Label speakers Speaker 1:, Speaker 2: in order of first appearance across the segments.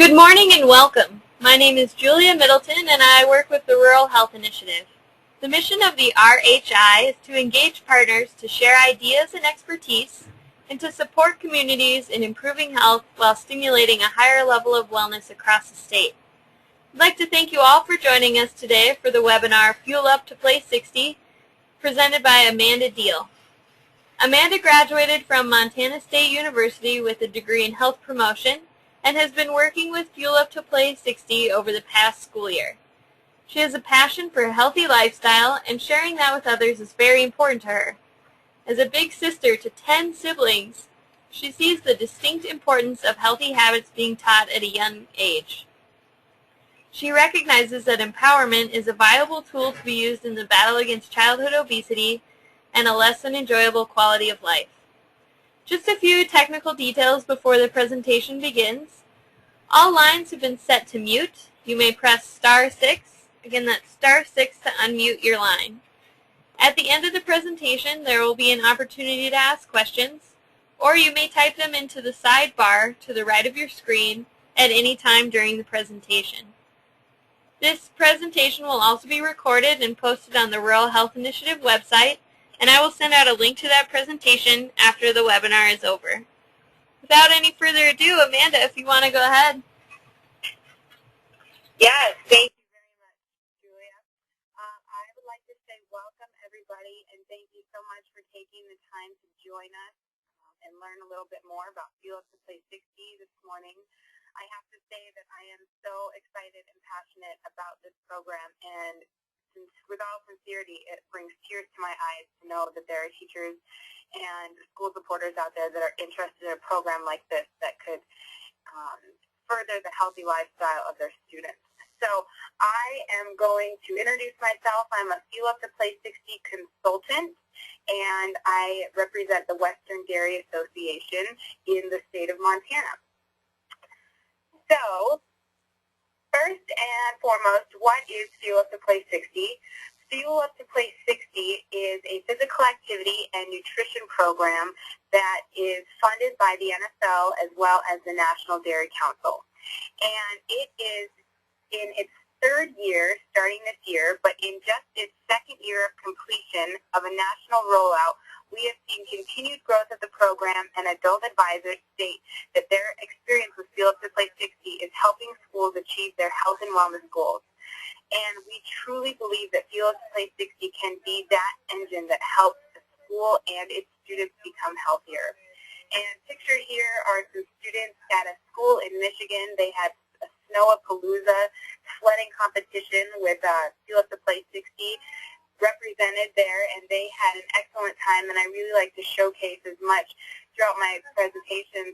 Speaker 1: Good morning and welcome. My name is Julia Middleton and I work with the Rural Health Initiative. The mission of the RHI is to engage partners to share ideas and expertise and to support communities in improving health while stimulating a higher level of wellness across the state. I'd like to thank you all for joining us today for the webinar Fuel Up to Play 60 presented by Amanda Diehl. Amanda graduated from Montana State University with a degree in health promotion and has been working with Fuel Up to Play 60 over the past school year. She has a passion for a healthy lifestyle, and sharing that with others is very important to her. As a big sister to 10 siblings, she sees the distinct importance of healthy habits being taught at a young age. She recognizes that empowerment is a viable tool to be used in the battle against childhood obesity and a less than enjoyable quality of life. Just a few technical details before the presentation begins. All lines have been set to mute. You may press *6. Again, that's *6 to unmute your line. At the end of the presentation, there will be an opportunity to ask questions, or you may type them into the sidebar to the right of your screen at any time during the presentation. This presentation will also be recorded and posted on the Rural Health Initiative website, and I will send out a link to that presentation after the webinar is over. Without any further ado, Amanda, if you want to go ahead.
Speaker 2: Yes, thank you very much, Julia. I would like to say welcome, everybody, and thank you so much for taking the time to join us and learn a little bit more about Fuel Up to Play 60 this morning. I have to say that I am so excited and passionate about this program, and with all sincerity, it brings tears to my eyes to know that there are teachers and school supporters out there that are interested in a program like this that could further the healthy lifestyle of their students. So I am going to introduce myself. I'm a Fuel Up to Play 60 consultant, and I represent the Western Dairy Association in the state of Montana. So first and foremost, what is Fuel Up to Play 60? Fuel Up to Play 60 is a physical activity and nutrition program that is funded by the NFL as well as the National Dairy Council. And it is in its third year, starting this year, but in just its second year of completion of a national rollout, we have seen continued growth of the program, and adult advisors state that their experience with Fuel Up to Play 60 is helping schools achieve their health and wellness goals. And we truly believe that Fuel Up to Play 60 can be that engine that helps the school and its students become healthier. And pictured here are some students at a school in Michigan. They had a Snow-a-Palooza sledding competition with Fuel Up to Play 60 represented there, and they had an excellent time, and I really like to showcase as much throughout my presentations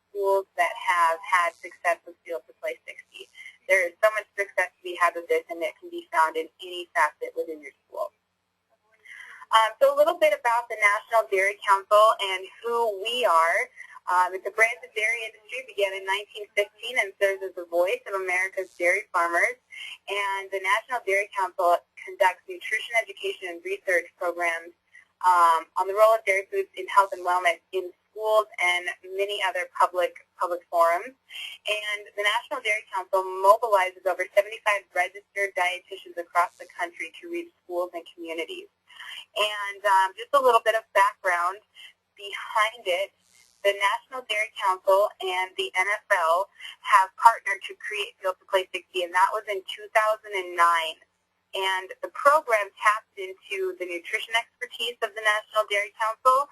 Speaker 2: schools that have had success with Fuel Up to Play 60. There is so much success to be had with this, and it can be found in any facet within your school. So a little bit about the National Dairy Council and who we are. It's a branch of dairy industry, began in 1915 and serves as the voice of America's dairy farmers. And the National Dairy Council conducts nutrition education and research programs on the role of dairy foods in health and wellness in schools and many other public forums. And the National Dairy Council mobilizes over 75 registered dietitians across the country to reach schools and communities. And just a little bit of background behind it. The National Dairy Council and the NFL have partnered to create Fuel Up to Play 60, and that was in 2009. And the program taps into the nutrition expertise of the National Dairy Council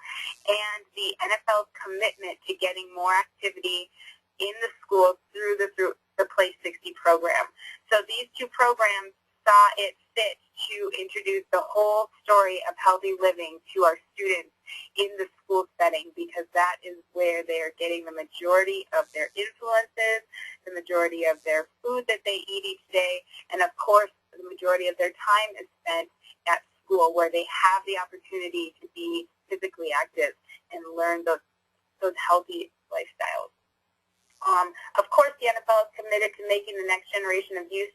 Speaker 2: and the NFL's commitment to getting more activity in the schools through the Play 60 program. So these two programs saw it fit to introduce the whole story of healthy living to our students in the school setting, because that is where they are getting the majority of their influences, the majority of their food that they eat each day, and of course the majority of their time is spent at school, where they have the opportunity to be physically active and learn those healthy lifestyles. Of course, the NFL is committed to making the next generation of youth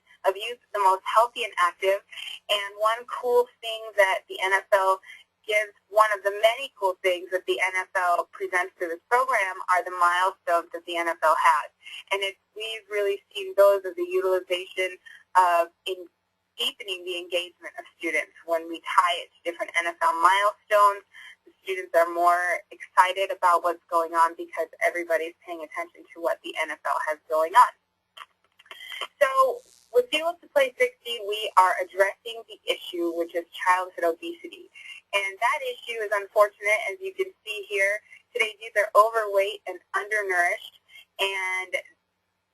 Speaker 2: the most healthy and active. And one cool thing that the NFL gives one of the many cool things that the NFL presents through this program are the milestones that the NFL has. And we've really seen those as a utilization of deepening the engagement of students. When we tie it to different NFL milestones, the students are more excited about what's going on because everybody's paying attention to what the NFL has going on. So with Fuel Up to Play 60, we are addressing the issue, which is childhood obesity. And that issue is unfortunate, as you can see here. Today's youth are overweight and undernourished, and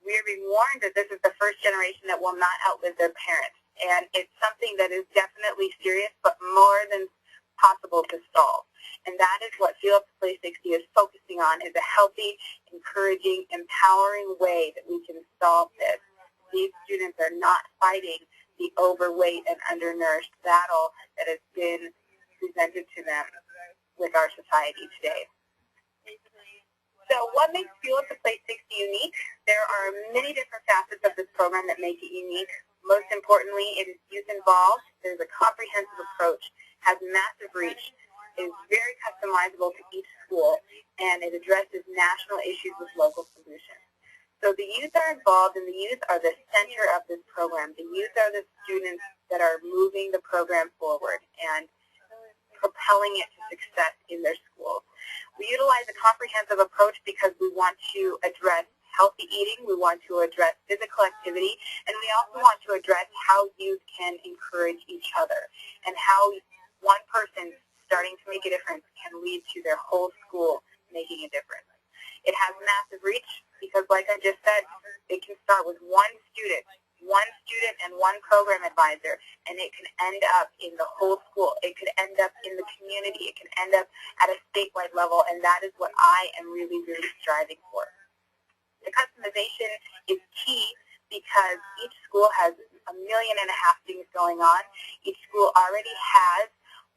Speaker 2: we are being warned that this is the first generation that will not outlive their parents. And it's something that is definitely serious, but more than possible to solve. And that is what Fuel Up to Play 60 is focusing on, is a healthy, encouraging, empowering way that we can solve this. These students are not fighting the overweight and undernourished battle that has been presented to them with our society today. So what makes Fuel Up to Play 60 unique? There are many different facets of this program that make it unique. Most importantly, it is youth involved. There's a comprehensive approach, has massive reach, is very customizable to each school, and it addresses national issues with local solutions. So the youth are involved, and the youth are the center of this program. The youth are the students that are moving the program forward and propelling it to success in their schools. We utilize a comprehensive approach because we want to address healthy eating, we want to address physical activity, and we also want to address how youth can encourage each other and how one person starting to make a difference can lead to their whole school making a difference. It has massive reach because, like I just said, it can start with one student and one program advisor, and it can end up in the whole school. It could end up in the community. It can end up at a statewide level, and that is what I am really, really striving for. The customization is key because each school has 1.5 million things going on. Each school already has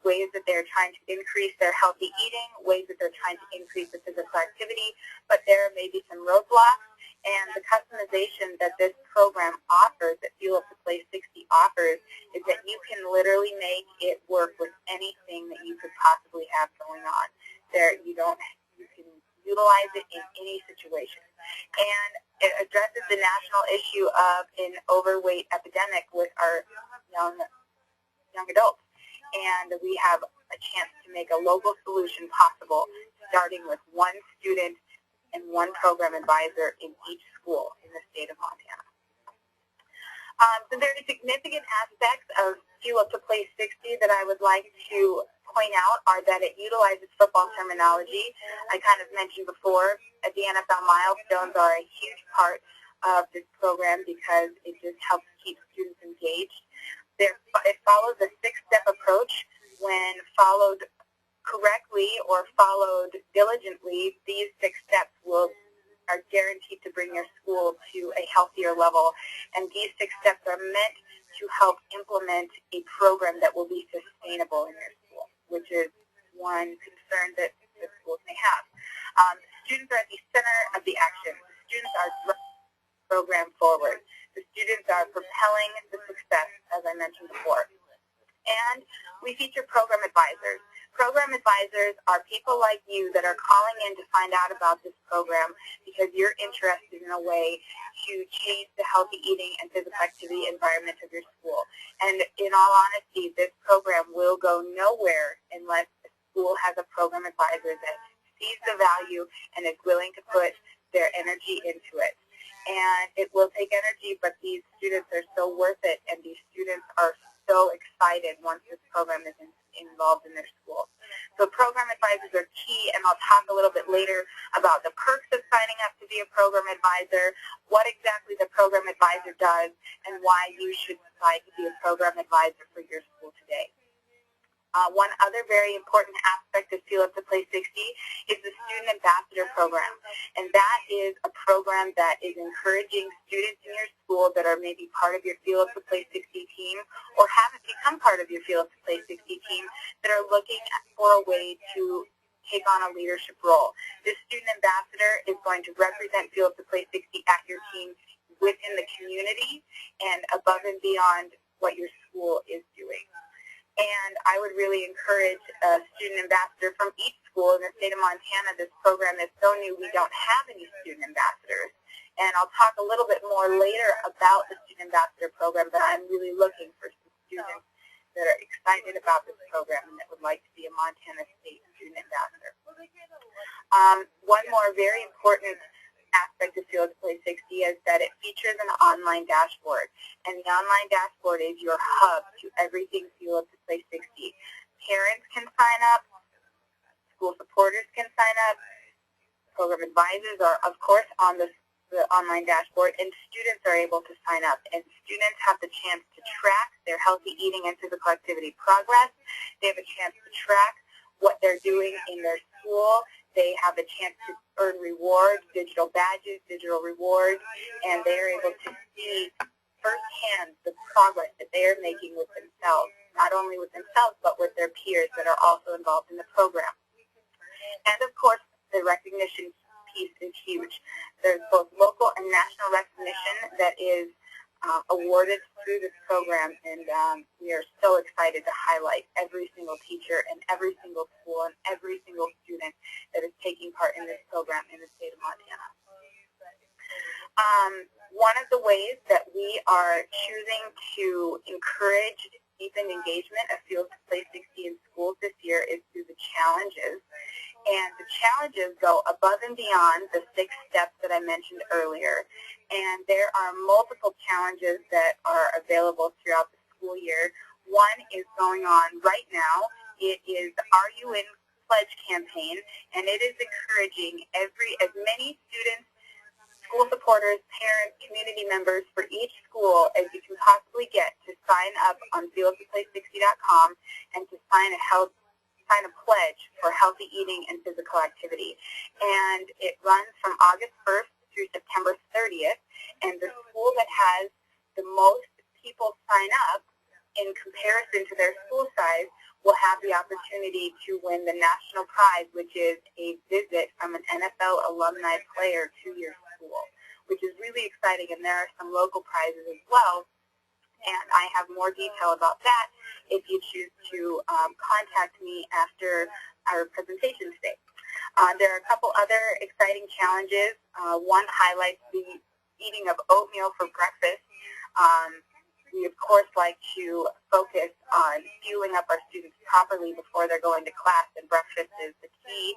Speaker 2: ways that they're trying to increase their healthy eating, ways that they're trying to increase the physical activity, but there may be some roadblocks. And the customization that this program offers, that Fuel Up to Play 60 offers, is that you can literally make it work with anything that you could possibly have going on. You can utilize it in any situation. And it addresses the national issue of an overweight epidemic with our young adults. And we have a chance to make a local solution possible, starting with one student and one program advisor in each school in the state of Montana. Some very significant aspects of Fuel Up to Play 60 that I would like to point out are that it utilizes football terminology. I kind of mentioned before that the NFL milestones are a huge part of this program because it just helps keep students engaged. It follows a 6-step approach. When followed correctly or followed diligently, these 6 steps are guaranteed to bring your school to a healthier level. And these 6 steps are meant to help implement a program that will be sustainable in your school, which is one concern that the schools may have. Students are at the center of the action. Students are driving the program forward. The students are propelling the success, as I mentioned before. And we feature program advisors. Program advisors are people like you that are calling in to find out about this program because you're interested in a way to change the healthy eating and physical activity environment of your school. And in all honesty, this program will go nowhere unless the school has a program advisor that sees the value and is willing to put their energy into it. And it will take energy, but these students are so worth it, and these students are so excited once this program is involved in their school. So program advisors are key, and I'll talk a little bit later about the perks of signing up to be a program advisor, what exactly the program advisor does, and why you should decide to be a program advisor for your school today. One other very important aspect of Fuel Up to Play 60 is the Student Ambassador Program. And that is a program that is encouraging students in your school that are maybe part of your Fuel Up to Play 60 team or haven't become part of your Fuel Up to Play 60 team that are looking for a way to take on a leadership role. This Student Ambassador is going to represent Fuel Up to Play 60 at your team within the community and above and beyond what your school is doing. And I would really encourage a student ambassador from each school in the state of Montana. This program is so new, we don't have any student ambassadors. And I'll talk a little bit more later about the student ambassador program, but I'm really looking for some students that are excited about this program and that would like to be a Montana State student ambassador. One more very important aspect of Field to Play 60 is that it features an online dashboard. And the online dashboard is your hub to everything Field to Play 60. Parents can sign up, school supporters can sign up, program advisors are, of course, on the online dashboard, and students are able to sign up. And students have the chance to track their healthy eating and physical activity progress. They have a chance to track what they're doing in their school. They have a chance to earn rewards, digital badges, digital rewards, and they are able to see firsthand the progress that they are making with themselves, not only with themselves, but with their peers that are also involved in the program. And of course, the recognition piece is huge. There's both local and national recognition that is awarded through this program, and we are so excited to highlight every single teacher and every single school and every single student that is taking part in this program in the state of Montana. One of the ways that we are choosing to encourage deepened engagement of Field to Play 60 in schools this year is through the challenges. And the challenges go above and beyond the 6 steps that I mentioned earlier. And there are multiple challenges that are available throughout the school year. One is going on right now. It is the Are You In Pledge campaign, and it is encouraging as many students, school supporters, parents, community members for each school as you can possibly get to sign up on fieldtoplay60.com and to sign a pledge for healthy eating and physical activity. And it runs from August 1st through September 30th, and the school that has the most people sign up in comparison to their school size will have the opportunity to win the national prize, which is a visit from an NFL alumni player to your school, which is really exciting, and there are some local prizes as well. And I have more detail about that if you choose to contact me after our presentation today. There are a couple other exciting challenges. One highlights the eating of oatmeal for breakfast. We, of course, like to focus on fueling up our students properly before they're going to class, and breakfast is the key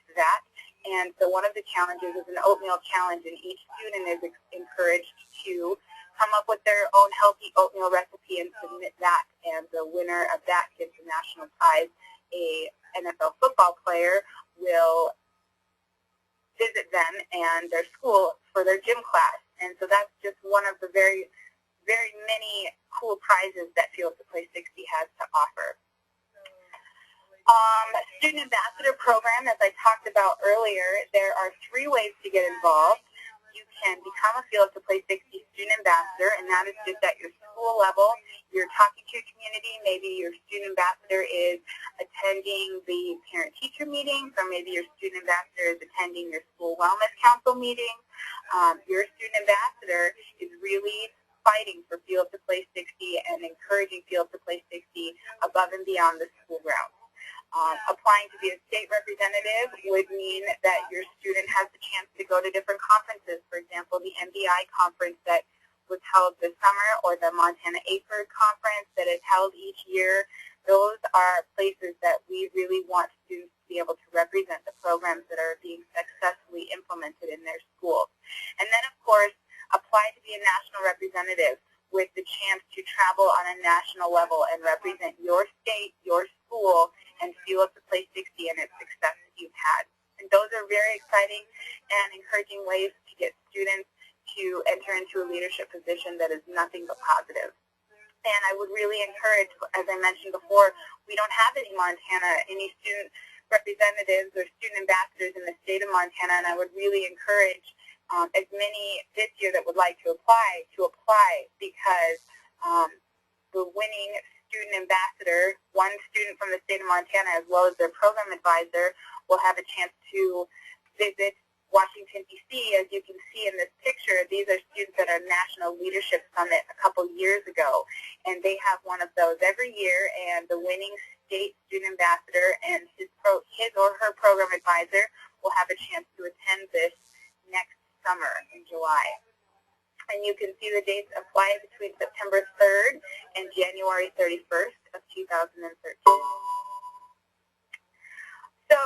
Speaker 2: to that. And so one of the challenges is an oatmeal challenge, and each student is encouraged to come up with their own healthy oatmeal recipe and submit that, and the winner of that gets a national prize. A NFL football player will visit them and their school for their gym class. And so that's just one of the very many cool prizes that Field to Play 60 has to offer. Student Ambassador Program, as I talked about earlier, there are 3 ways to get involved. You can become a Field to Play 60 student ambassador, and that is just at your school level. You're talking to your community. Maybe your student ambassador is attending the parent-teacher meetings, or maybe your student ambassador is attending your school wellness council meetings. Your student ambassador is really fighting for Field to Play 60 and encouraging Field to Play 60 above and beyond the school grounds. Applying to be a state representative would mean that your student has the chance to go to different conferences. For example, the MBI conference that was held this summer, or the Montana AFERD conference that is held each year. Those are places that we really want students to be able to represent the programs that are being successfully implemented in their schools. And then, of course, apply to be a national representative with the chance to travel on a national level and represent your state, your school, and Field to Play 60 and its success that you've had. And those are very exciting and encouraging ways to get students to enter into a leadership position that is nothing but positive. And I would really encourage, as I mentioned before, we don't have any student representatives or student ambassadors in the state of Montana, and I would really encourage as many this year that would like to apply because the winning student ambassador, one student from the state of Montana as well as their program advisor, will have a chance to visit Washington, D.C. As you can see in this picture, the these are students at our National Leadership Summit a couple years ago, and they have one of those every year, and the winning state student ambassador and his or her program advisor will have a chance to attend this next summer in July. And you can see the dates apply between September 3rd and January 31st of 2013. So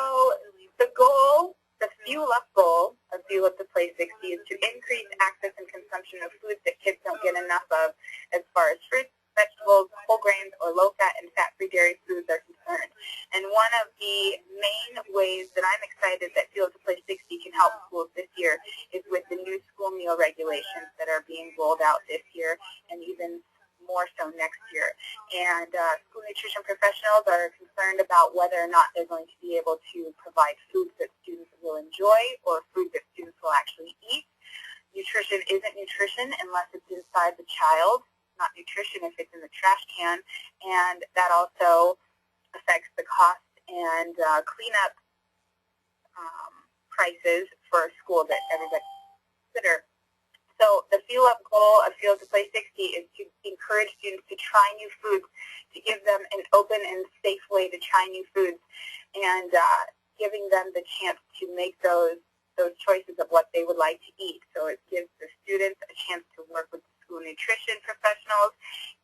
Speaker 2: the goal, the Fuel Up goal of Fuel Up to Play 60 is to increase access and consumption of foods that kids don't get enough of as far as fruits, vegetables, whole grains, or low-fat and fat-free dairy foods are concerned. And one of the main ways that I'm excited that Fuel Up to Play 60 can help schools this year is with the new school meal regulations that are being rolled out this year and even more so next year. And school nutrition professionals are concerned about whether or not they're going to be able to provide foods that students will enjoy or food that students will actually eat. Nutrition isn't nutrition unless it's inside the child, not nutrition if it's in the trash can, and that also affects the cost and cleanup prices for a school that everybody consider. So the Fuel Up goal of Fuel Up to Play 60 is to encourage students to try new foods, to give them an open and safe way to try new foods, and giving them the chance to make those choices of what they would like to eat. So it gives the students a chance to work with the school nutrition professionals,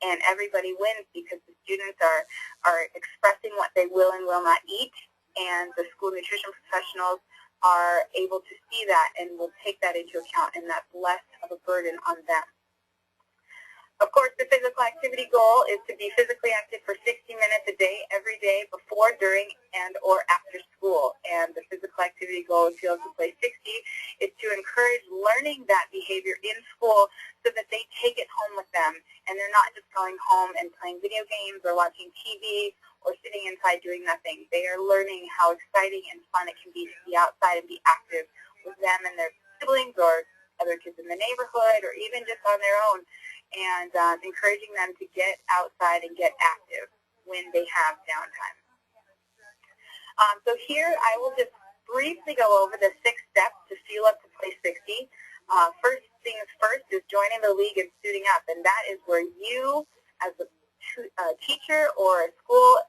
Speaker 2: and everybody wins because the students are expressing what they will and will not eat, and the school nutrition professionals are able to see that and will take that into account, and that's less of a burden on them. Of course, the physical activity goal is to be physically active for 60 minutes a day, every day, before, during, and or after school. And the physical activity goal of Fuel Up to Play 60 is to encourage learning that behavior in school so that they take it home with them, and they're not just going home and playing video games or watching TV or sitting inside doing nothing. They are learning how exciting and fun it can be to be outside and be active with them and their siblings or other kids in the neighborhood or even just on their own, and encouraging them to get outside and get active when they have downtime. So here I will just briefly go over the 6 steps to Fuel Up to Play 60. First things first is joining the league and suiting up, and that is where you as a teacher or a school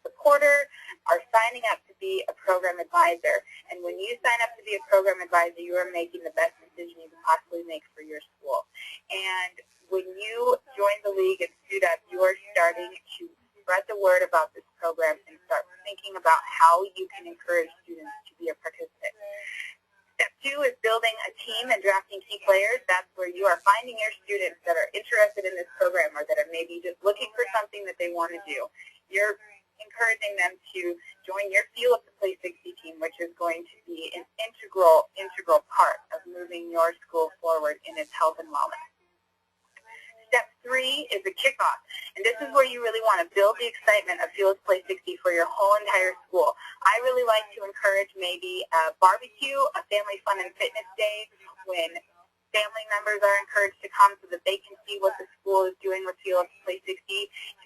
Speaker 2: supporter are signing up to be a program advisor. And when you sign up to be a program advisor, you are making the best decision you can possibly make for your school. And when you join the league and suit up, you are starting to spread the word about this program and start thinking about how you can encourage students to be a participant. Step 2 is building a team and drafting key players. That's where you are finding your students that are interested in this program or that are maybe just looking for something that they want to do. You're encouraging them to join your Fuel Up to Play 60 team, which is going to be an integral part of moving your school forward in its health and wellness. Step 3 is the kickoff, and this is where you really want to build the excitement of Fuel Up to Play 60 for your whole entire school. I really like to encourage maybe a barbecue, a family fun and fitness day, when family members are encouraged to come so that they can see what the school is doing with Fuel Up to Play 60.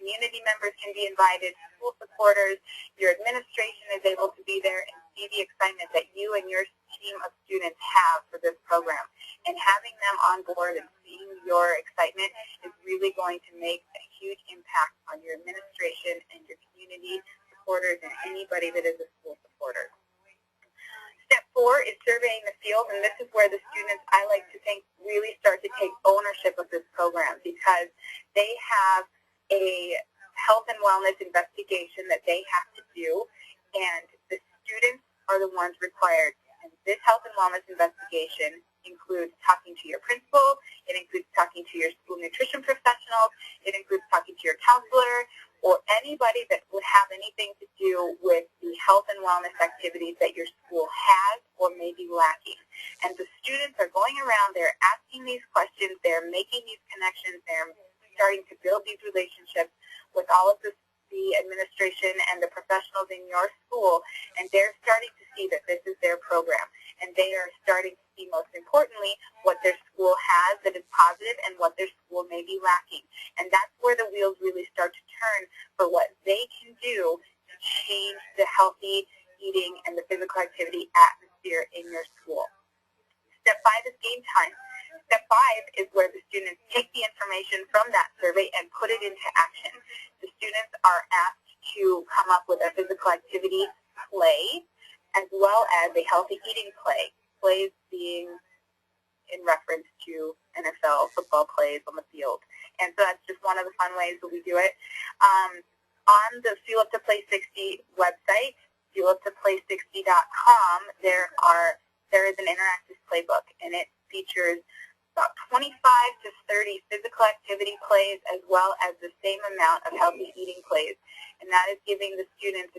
Speaker 2: Community members can be invited, school supporters, your administration is able to be there and see the excitement that you and your team of students have for this program. And having them on board and seeing your excitement is really going to make a huge impact on your administration and your community supporters and anybody that is a school supporter. Step 4 is surveying the field, and this is where the students, I like to think, really start to take ownership of this program because they have a health and wellness investigation that they have to do, and the students are the ones required. And this health and wellness investigation includes talking to your principal, it includes talking to your school nutrition professionals, it includes talking to your counselor, or anybody that would have anything to do with the health and wellness activities that your school has or may be lacking. And the students are going around, they're asking these questions, they're making these connections, they're starting to build these relationships with all of the administration and the professionals in your school, and they're starting to see that this is their program. And they are starting to see, most importantly, what their school has that is positive and what their school may be lacking. And that's where the wheels really start to turn for what they can do to change the healthy eating and the physical activity atmosphere in your school. Step 5 is game time. Step 5 is where the students take the information from that survey and put it into action. The students are asked to come up with a physical activity play as well as a healthy eating play. Plays being in reference to NFL football plays on the field. And so that's just one of the fun ways that we do it. On the Fuel Up to Play 60 website, fueluptoplay60.com, there is an interactive playbook, and it features about 25 to 30 physical activity plays as well as the same amount of healthy eating plays. And that is giving the students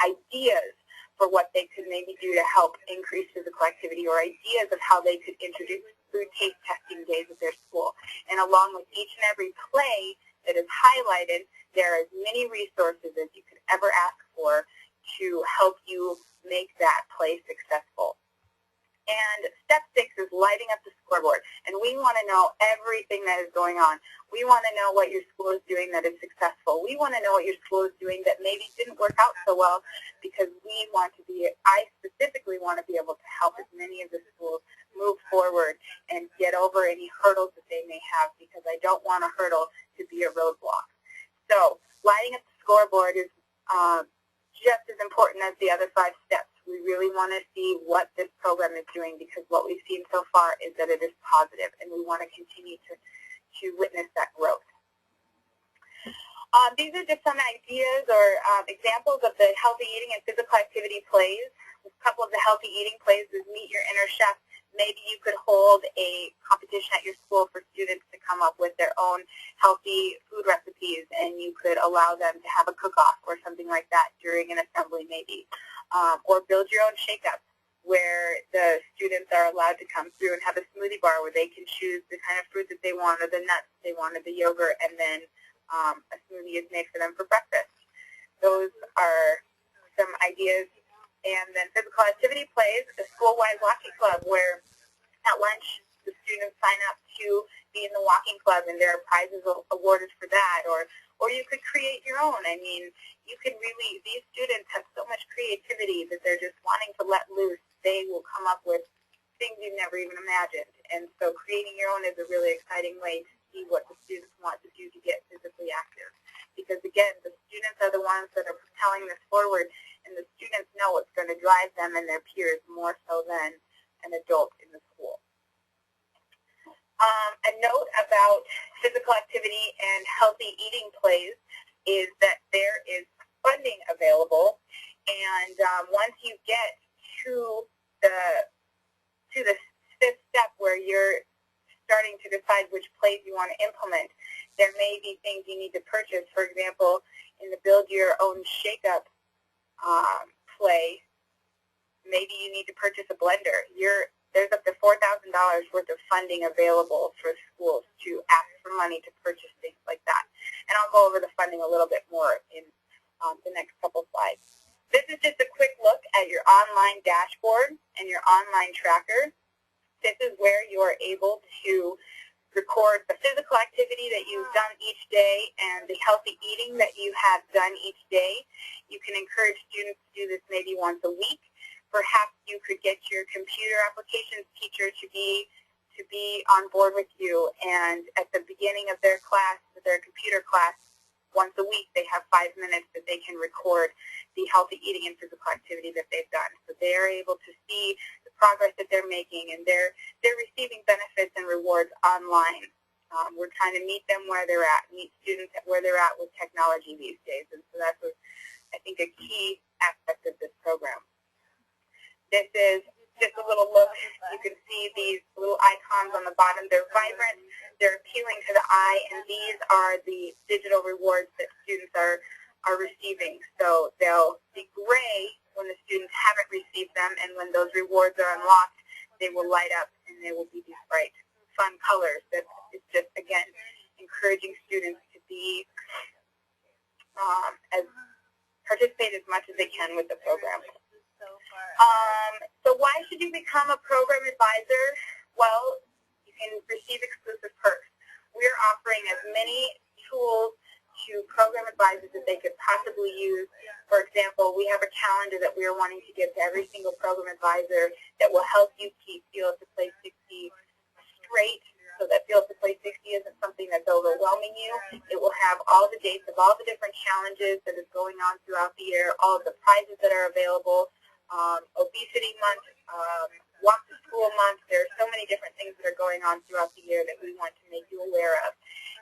Speaker 2: ideas for what they could maybe do to help increase physical activity, or ideas of how they could introduce food taste testing days at their school. And along with each and every play that is highlighted, there are as many resources as you could ever ask for to help you make that play successful. And step 6 is lighting up the scoreboard. And we want to know everything that is going on. We want to know what your school is doing that is successful. We want to know what your school is doing that maybe didn't work out so well, because I specifically want to be able to help as many of the schools move forward and get over any hurdles that they may have, because I don't want a hurdle to be a roadblock. So lighting up the scoreboard is just as important as the other 5 steps. We really want to see what this program is doing, because what we've seen so far is that it is positive, and we want to continue to witness that growth. These are just some ideas or examples of the healthy eating and physical activity plays. A couple of the healthy eating plays is Meet Your Inner Chef. Maybe you could hold a competition at your school for students to come up with their own healthy food recipes, and you could allow them to have a cook-off or something like that during an assembly maybe. Or build your own shake-up, where the students are allowed to come through and have a smoothie bar where they can choose the kind of fruit that they want, or the nuts they want, or the yogurt, and then a smoothie is made for them for breakfast. Those are some ideas. And then physical activity plays, a school-wide walking club, where at lunch the students sign up to be in the walking club, and there are prizes awarded for that. Or you could create your own. I mean, you can really, these students have so much creativity that they're just wanting to let loose. They will come up with things you've never even imagined. And so creating your own is a really exciting way to see what the students want to do to get physically active. Because again, the students are the ones that are propelling this forward, and the students know what's going to drive them and their peers more so than an adult in the school. A note about physical activity and healthy eating plays is that there is funding available, and once you get to the 5th step where you're starting to decide which plays you want to implement, there may be things you need to purchase. For example, in the Build Your Own Shake-Up play, maybe you need to purchase a blender. There's up to $4,000 worth of funding available for schools to ask for money to purchase things like that. And I'll go over the funding a little bit more in the next couple slides. This is just a quick look at your online dashboard and your online tracker. This is where you are able to record the physical activity that you've done each day and the healthy eating that you have done each day. You can encourage students to do this maybe once a week. Perhaps you could get your computer applications teacher to be on board with you, and at the beginning of their class, their computer class, once a week they have 5 minutes that they can record the healthy eating and physical activity that they've done. So they're able to see the progress that they're making, and they're receiving benefits and rewards online. We're trying to meet them where they're at, meet students where they're at with technology these days, and so that's, I think, a key aspect of this program. This is just a little look. You can see these little icons on the bottom. They're vibrant, they're appealing to the eye, and these are the digital rewards that students are receiving. So they'll be gray when the students haven't received them, and when those rewards are unlocked, they will light up, and they will be these bright, fun colors. That is just, again, encouraging students to be participate as much as they can with the program. So why should you become a program advisor? Well, you can receive exclusive perks. We're offering as many tools to program advisors that they could possibly use. For example, we have a calendar that we're wanting to give to every single program advisor that will help you keep Fuel Up to Play 60 straight overwhelming you. It will have all the dates of all the different challenges that is going on throughout the year, all of the prizes that are available, obesity month, walk to school month. There are so many different things that are going on throughout the year that we want to make you aware of.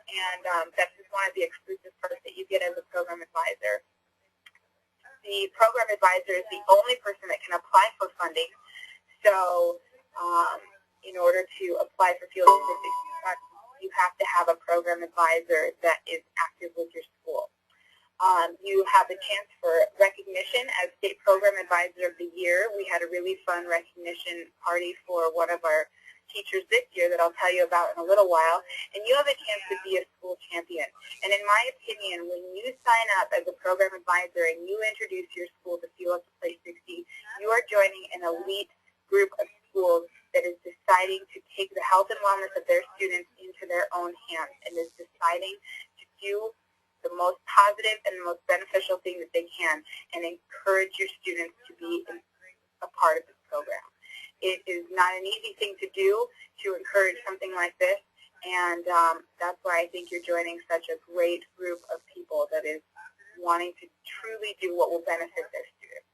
Speaker 2: And that's just one of the exclusive perks that you get as a program advisor. The program advisor is the only person that can apply for funding. So in order to apply for Field 360, you have to have a program advisor that is active with your school. You have a chance for recognition as State Program Advisor of the Year. We had a really fun recognition party for one of our teachers this year that I'll tell you about in a little while. And you have a chance to be a school champion. And in my opinion, when you sign up as a program advisor and you introduce your school to Fuel Up to Play 60, you are joining an elite group of schools that is deciding to take the health and wellness of their students into their own hands and is deciding to do the most positive and the most beneficial thing that they can and encourage your students to be a part of this program. It is not an easy thing to do to encourage something like this, and that's why I think you're joining such a great group of people that is wanting to truly do what will benefit their students.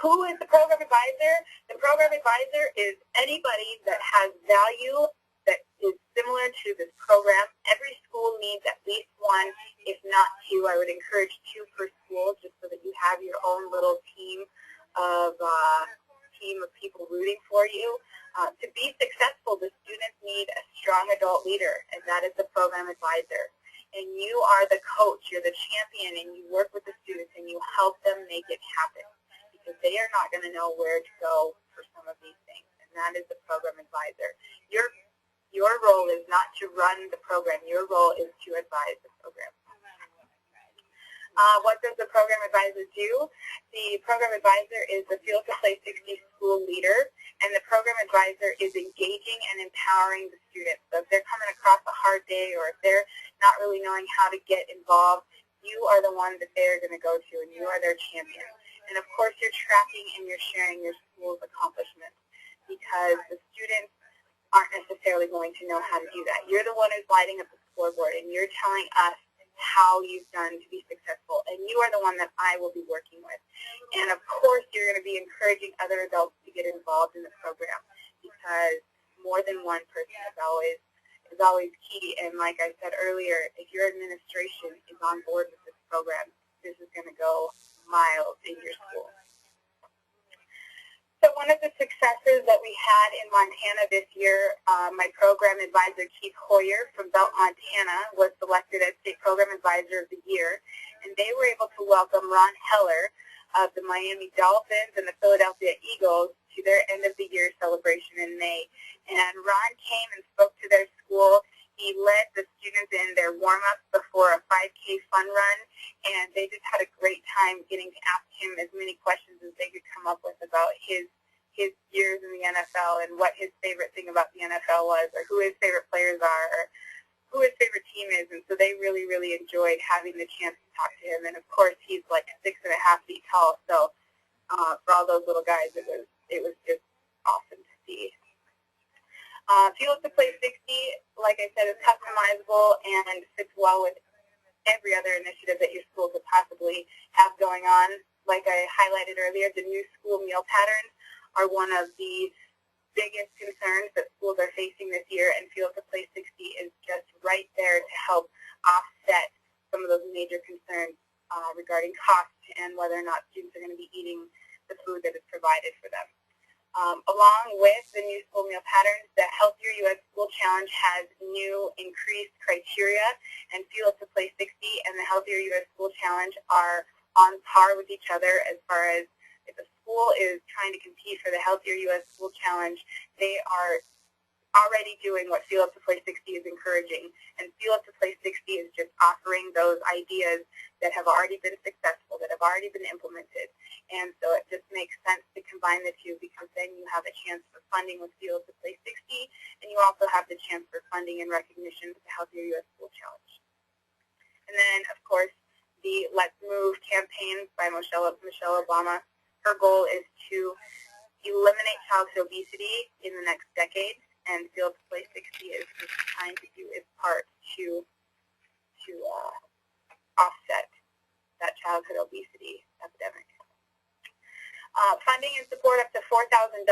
Speaker 2: Who is the program advisor? The program advisor is anybody that has value that is similar to this program. Every school needs at least one, if not two. I would encourage two per school just so that you have your own little team of people rooting for you. To be successful, the students need a strong adult leader, and that is the program advisor. And you are the coach, you're the champion, and you work with the students and you help them make it happen, because they are not going to know where to go for some of these things, and that is the program advisor. Your role is not to run the program. Your role is to advise the program. What does the program advisor do? The program advisor is the Field to Play 60 school leader, and the program advisor is engaging and empowering the students. So if they're coming across a hard day or if they're not really knowing how to get involved, you are the one that they're going to go to, and you are their champion. And of course, you're tracking and you're sharing your school's accomplishments, because the students aren't necessarily going to know how to do that. You're the one who's lighting up the scoreboard, and you're telling us how you've done to be successful, and you are the one that I will be working with. And of course, you're going to be encouraging other adults to get involved in the program, because more than one person is always key. And like I said earlier, if your administration is on board with this program, this is going to go miles in your school. So one of the successes that we had in Montana this year, my program advisor, Keith Hoyer from Belt, Montana, was selected as State Program Advisor of the Year, and they were able to welcome Ron Heller of the Miami Dolphins and the Philadelphia Eagles to their end-of-the-year celebration in May. And Ron came and spoke to their school. He led the students in their warm-ups before a 5K fun run, and they just had a great time getting to ask him as many questions as they could come up with about his years in the NFL and what his favorite thing about the NFL was, or who his favorite players are, or who his favorite team is. And so they really, really enjoyed having the chance to talk to him. And of course, he's like 6.5 feet tall, so for all those little guys, it was just awesome to see. Fuel to Play 60, like I said, is customizable and fits well with every other initiative that your school could possibly have going on. Like I highlighted earlier, the new school meal patterns are one of the biggest concerns that schools are facing this year, and Fuel to Play 60 is just right there to help offset some of those major concerns regarding cost and whether or not students are going to be eating the food that is provided for them. Along with the new school meal patterns, the Healthier U.S. School Challenge has new increased criteria, and Fuel to Play 60 and the Healthier U.S. School Challenge are on par with each other as far as if a school is trying to compete for the Healthier U.S. School Challenge, they are already doing what Fuel Up to Play 60 is encouraging. And Fuel Up to Play 60 is just offering those ideas that have already been successful, that have already been implemented. And so it just makes sense to combine the two, because then you have a chance for funding with Fuel Up to Play 60, and you also have the chance for funding and recognition with the Healthier U.S. School Challenge. And then, of course, the Let's Move campaign by Michelle Obama. Her goal is to eliminate childhood obesity in the next decade, and Field to Play 60 is trying to do its part to offset that childhood obesity epidemic. Funding and support up to $4,000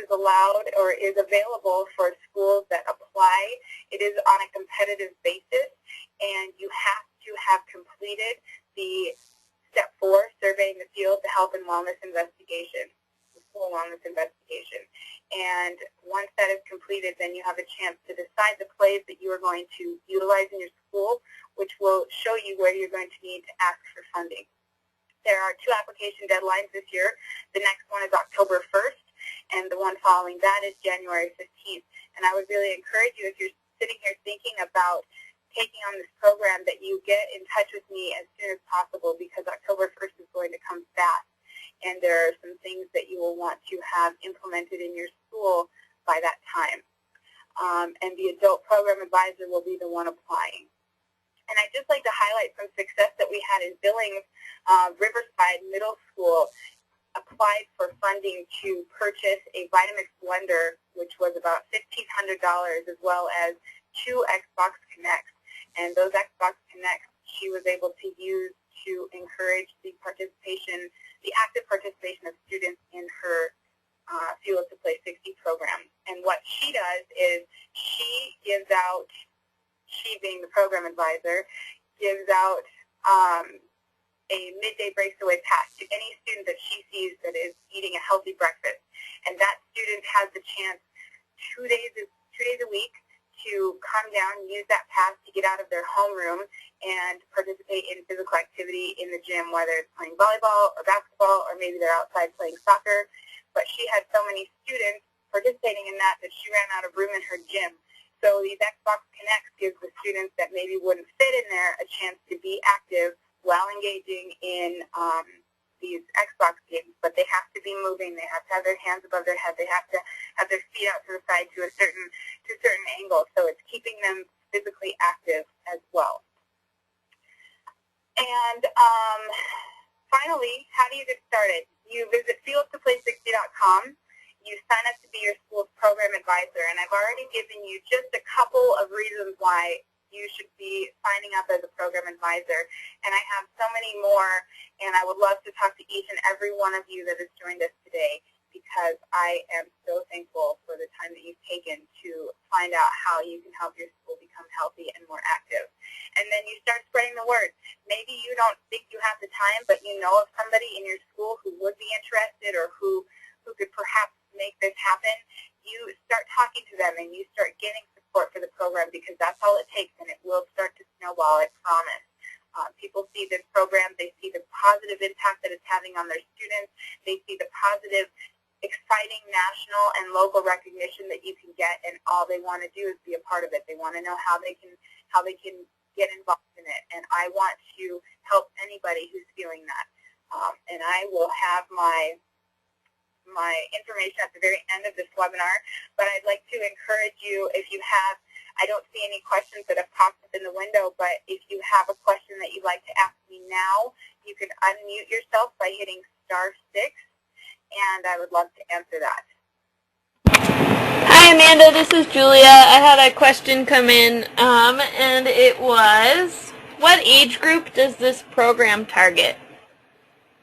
Speaker 2: is allowed or is available for schools that apply. It is on a competitive basis, and you have to have completed the Step 4, surveying the field, the health and wellness investigation, the school wellness investigation. And once that is completed, then you have a chance to decide the plays that you are going to utilize in your school, which will show you where you're going to need to ask for funding. There are 2 application deadlines this year. The next one is October 1st, and the one following that is January 15th. And I would really encourage you, if you're sitting here thinking about taking on this program, that you get in touch with me as soon as possible, because October 1st is going to come fast, and there are some things that you will want to have implemented in your school by that time. And the adult program advisor will be the one applying. And I'd just like to highlight some success that we had in Billings. Riverside Middle School applied for funding to purchase a Vitamix blender, which was about $1,500, as well as 2 Xbox Connects. And those Xbox Connects she was able to use to encourage the participation, the active participation of students in her Fuel to Play 60 program. And what she does is she gives out, she being the program advisor, gives out a midday breaks away pass to any student that she sees that is eating a healthy breakfast. And that student has the chance 2 days a week to come down and use that pass to get out of their homeroom and participate in physical activity in the gym, whether it's playing volleyball or basketball, or maybe they're outside playing soccer. But she had so many students participating in that she ran out of room in her gym. So these Xbox Connects gives the students that maybe wouldn't fit in there a chance to be active while engaging in these Xbox games. But they have to be moving. They have to have their hands above their head. They have to have their feet out to the side to a certain angle. So it's keeping them physically active as well. And finally, how do you get started? You visit fieldtoplay60.com. You sign up to be your school's program advisor, and I've already given you just a couple of reasons why you should be signing up as a program advisor. And I have so many more, and I would love to talk to each and every one of you that has joined us today, because I am so thankful for the time that you've taken to find out how you can help your school become healthy and more active. And then you start spreading the word. Maybe you don't think you have the time, but you know of somebody in your school who would be interested, or who could perhaps make this happen. You start talking to them, and you start getting support for the program, because that's all it takes, and it will start to snowball, I promise. People see this program, they see the positive impact that it's having on their students, they see the positive, exciting national and local recognition that you can get, and all they want to do is be a part of it. They want to know how they can get involved in it, and I want to help anybody who's feeling that. And I will have my information at the very end of this webinar, but I'd like to encourage you, if you have, I don't see any questions that have popped up in the window, but if you have a question that you'd like to ask me now, you can unmute yourself by hitting *6, and I would love to answer that.
Speaker 1: Hi Amanda, this is Julia. I had a question come in, and it was, what age group does this program target?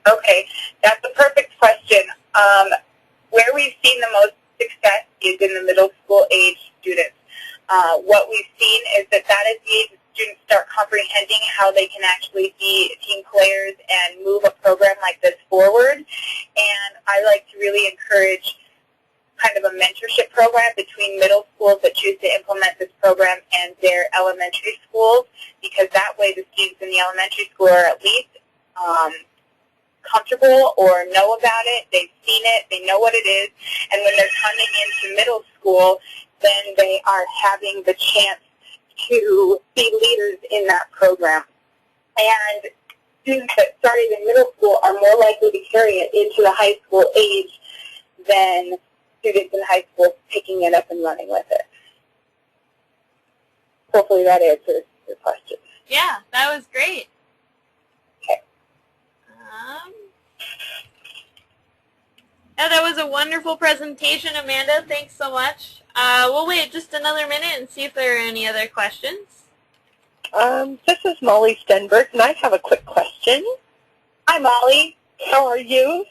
Speaker 2: Okay, that's a perfect question. Where we've seen the most success is in the middle school age students. What we've seen is that is the age that students start comprehending how they can actually be team players and move a program like this forward. And I like to really encourage kind of a mentorship program between middle schools that choose to implement this program and their elementary schools, because that way the students in the elementary school are at least comfortable or know about it, they've seen it, they know what it is, and when they're coming into middle school, then they are having the chance to be leaders in that program. And students that started in middle school are more likely to carry it into the high school age than students in high school picking it up and running with it. Hopefully that answers your question.
Speaker 1: Yeah, that was great. Yeah, that was a wonderful presentation, Amanda. Thanks so much. We'll wait just another minute and see if there are any other questions.
Speaker 3: This is Molly Stenberg, and I have a quick question. Hi, Molly. How are you?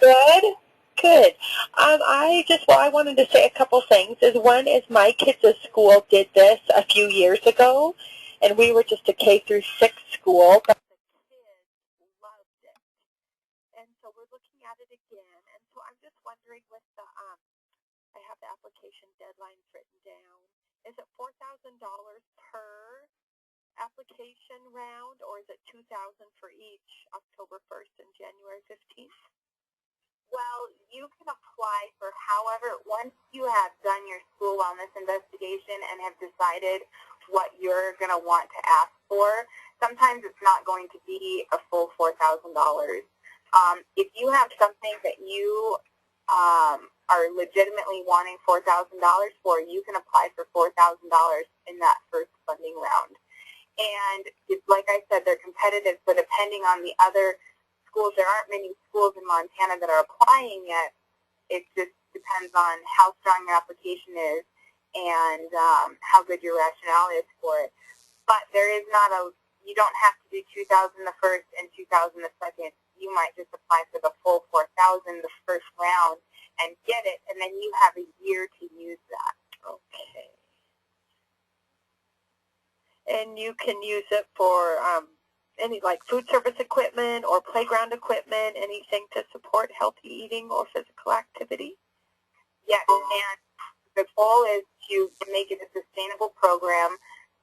Speaker 3: Good? Good. I wanted to say a couple things. One is my kids' school did this a few years ago, and we were just a K through 6 school, but the kids loved it. And so we're looking at it again. And so I'm just wondering with the, I have the application deadlines written down. Is it $4,000 per application round, or is it $2,000 for each October 1st and January 15th?
Speaker 2: Well, you can apply for however, once you have done your school wellness investigation and have decided what you're going to want to ask for, sometimes it's not going to be a full $4,000. If you have something that you are legitimately wanting $4,000 for, you can apply for $4,000 in that first funding round. And it's, like I said, they're competitive, so depending on the other schools, there aren't many schools in Montana that are applying yet. It just depends on how strong your application is and how good your rationale is for it. But there is not you don't have to do 2,000 the first and 2,000 the second. You might just apply for the full 4,000 the first round and get it, and then you have a year to use that.
Speaker 3: Okay. And you can use it for any like food service equipment or playground equipment, anything to support healthy eating or physical activity?
Speaker 2: Yes, and the goal is to make it a sustainable program.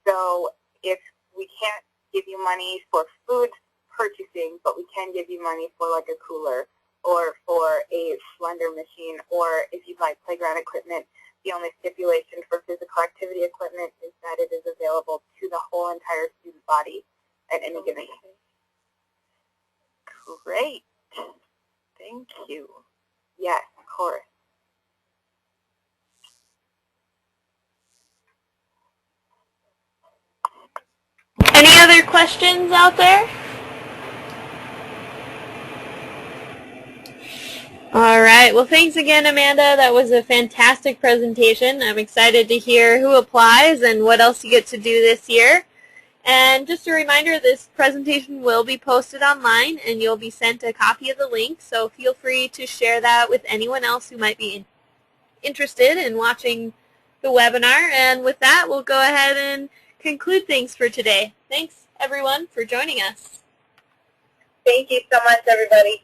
Speaker 2: So if we can't give you money for food purchasing, but we can give you money for like a cooler or for a blender machine, or if you'd like playground equipment, the only stipulation for physical activity equipment is that it is available to the whole entire student body at any given time.
Speaker 3: Great. Thank you.
Speaker 2: Yes, of course.
Speaker 1: Any other questions out there? All right. Well, thanks again, Amanda. That was a fantastic presentation. I'm excited to hear who applies and what else you get to do this year. And just a reminder, this presentation will be posted online, and you'll be sent a copy of the link. So feel free to share that with anyone else who might be interested in watching the webinar. And with that, we'll go ahead and conclude things for today. Thanks, everyone, for joining us.
Speaker 2: Thank you so much, everybody.